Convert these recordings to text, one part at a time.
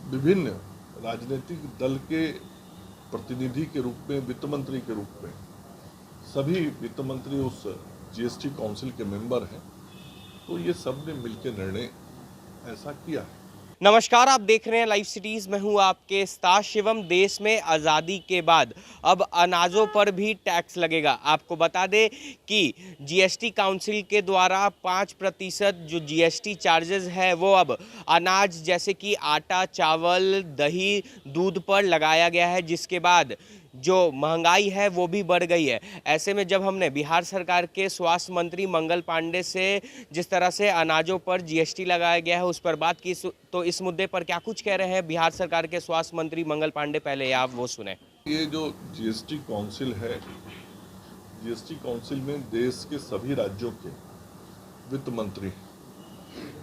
विभिन्न राजनीतिक दल के प्रतिनिधि के रूप में, वित्त मंत्री के रूप में सभी वित्त मंत्री उस जीएसटी काउंसिल के मेंबर हैं। तो ये सब ने मिलकर निर्णय ऐसा किया है। नमस्कार, आप देख रहे हैं लाइव सिटीज। मैं हूं आपके साथ शिवम। देश में आज़ादी के बाद अब अनाजों पर भी टैक्स लगेगा। आपको बता दें कि जीएसटी काउंसिल के द्वारा 5% जो जीएसटी चार्जेस है वो अब अनाज जैसे कि आटा, चावल, दही, दूध पर लगाया गया है, जिसके बाद जो महंगाई है वो भी बढ़ गई है। ऐसे में जब हमने बिहार सरकार के स्वास्थ्य मंत्री मंगल पांडे से जिस तरह से अनाजों पर जीएसटी लगाया गया है उस पर बात की, तो इस मुद्दे पर क्या कुछ कह रहे हैं बिहार सरकार के स्वास्थ्य मंत्री मंगल पांडे, पहले आप वो सुने। ये जो जीएसटी काउंसिल है, जीएसटी काउंसिल में देश के सभी राज्यों के वित्त मंत्री,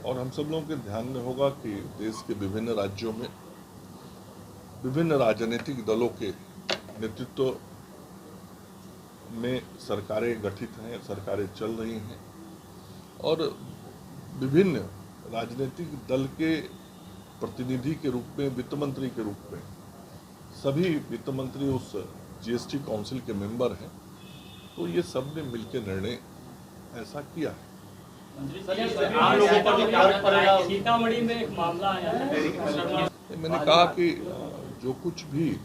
और हम सब लोगों के ध्यान में होगा कि देश के विभिन्न राज्यों में विभिन्न राजनीतिक दलों के नेतृत्व में सरकारें गठित हैं, सरकारें चल रही हैं, और विभिन्न राजनीतिक दल के प्रतिनिधि के रूप में, वित्त मंत्री के रूप में सभी वित्त मंत्री उस जीएसटी काउंसिल के मेंबर हैं। तो ये सब ने मिलकर निर्णय ऐसा किया है। आम लोगों पर भी फर्क पड़ेगा। सीतामढ़ी में एक मामला आया है। मैंने कहा कि जो कुछ भी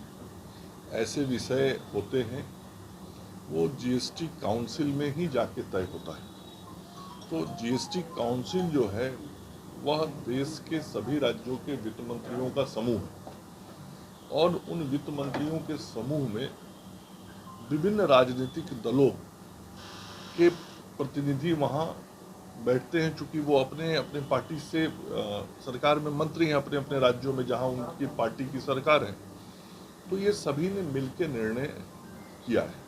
ऐसे विषय होते हैं वो जीएसटी काउंसिल में ही जाके तय होता है। तो जीएसटी काउंसिल जो है वह देश के सभी राज्यों के वित्त मंत्रियों का समूह है, और उन वित्त मंत्रियों के समूह में विभिन्न राजनीतिक दलों के प्रतिनिधि वहाँ बैठते हैं। चूँकि वो अपने अपने पार्टी से सरकार में मंत्री हैं, अपने अपने राज्यों में जहाँ उनकी पार्टी की सरकार है। तो ये सभी ने मिलकर निर्णय किया है।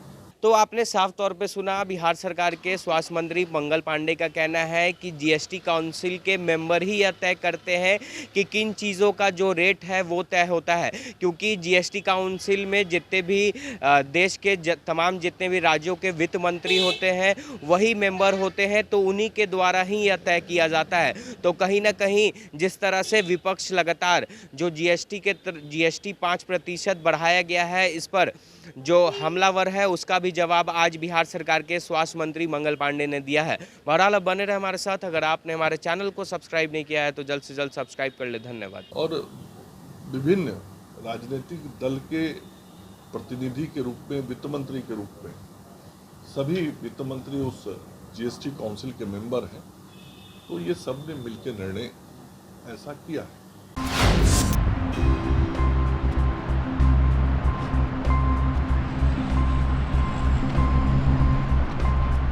तो आपने साफ तौर पे सुना, बिहार सरकार के स्वास्थ्य मंत्री मंगल पांडे का कहना है कि जीएसटी काउंसिल के मेंबर ही यह तय करते हैं कि किन चीज़ों का जो रेट है वो तय होता है, क्योंकि जीएसटी काउंसिल में जितने भी देश के तमाम जितने भी राज्यों के वित्त मंत्री होते हैं वही मेंबर होते हैं, तो उन्हीं के द्वारा ही यह तय किया जाता है। तो कहीं ना कहीं जिस तरह से विपक्ष लगातार जो जीएसटी 5% बढ़ाया गया है, इस पर जो हमलावर है उसका भी जवाब आज बिहार सरकार के स्वास्थ्य मंत्री मंगल पांडे ने दिया है। बहरहाल अब बने रहे हमारे साथ। अगर आपने हमारे चैनल को सब्सक्राइब नहीं किया है तो जल्द से जल्द सब्सक्राइब कर ले। धन्यवाद। और विभिन्न राजनीतिक दल के प्रतिनिधि के रूप में, वित्त मंत्री के रूप में सभी वित्त मंत्री उस जीएसटी काउंसिल के मेंबर हैं। तो ये सब ने मिलकर निर्णय ऐसा किया है।